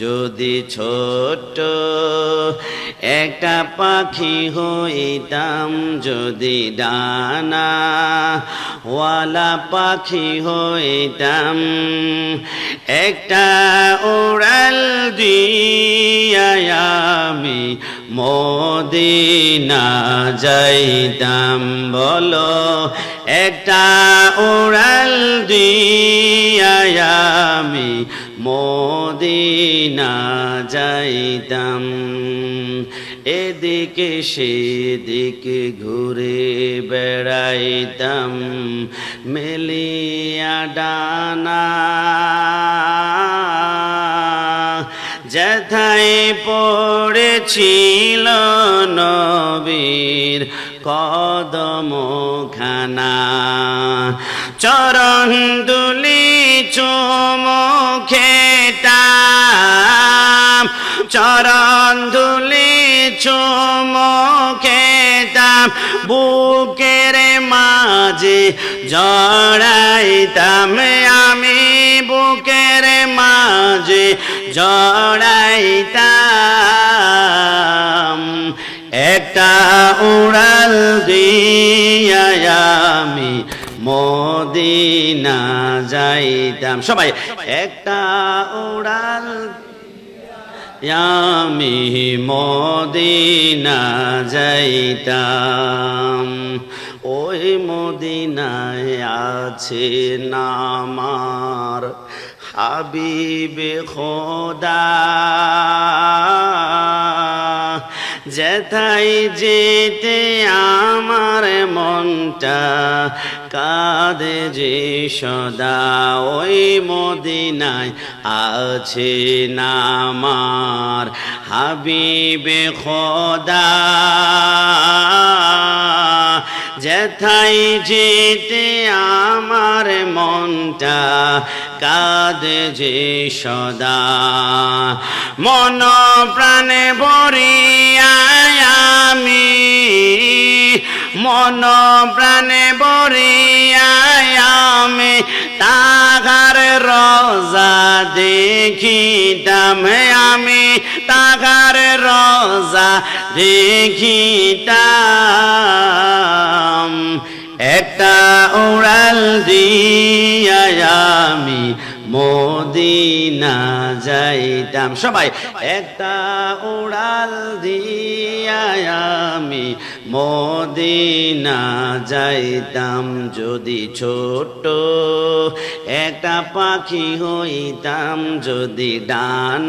যদি ছোট্ট একটা পাখি হইতাম, যদি ডানা ওয়ালা পাখি হইতাম, একটা উড়াল দিয়া আমি মদিনা যাইতাম। বলো, একটা উড়াল দিয়া আমি মদিনা যাইতাম। এদিকে সেদিকে ঘুরে বেড়াইতাম, মেলিয়া ডানা যেথায় পড়েছিল নবীর কদমখানা, চরণ দুলি চুমো খেতাম, চরণ দুলি চুমো খেতাম, বুকের মাঝে জড়াইতাম আমি, বুকের মাঝে জড়াইতাম। একটা উড়াল দিয়া আমি মদিনা যাইতাম। সবাই একটা উড়াল আমি মদিনা যাইতাম। ওই মদিনায় আছে আমার হাবিবে খোদা, যেথায় যেতে আমার মনটা কাঁদে যে সদা। ওই মদিনায় আছে আমার হাবিবে খোদা, যেথায় যেতে আমার মনটা কাঁদে যে সদা। মন প্রাণে ভরিয়া আমি, মন প্রাণে ভরিয়া আমি তাহার রোজা দেখিতাম, আমি তাহার রোজা দেখিতাম। একটা উড়াল দিয়া আমি মদিনা যাইতাম। সবাই একটা উড়াল দিয়া আমি মদিনা যাইতাম। যদি ছোট্ট একটা পাখি হইতাম, যদি ডানা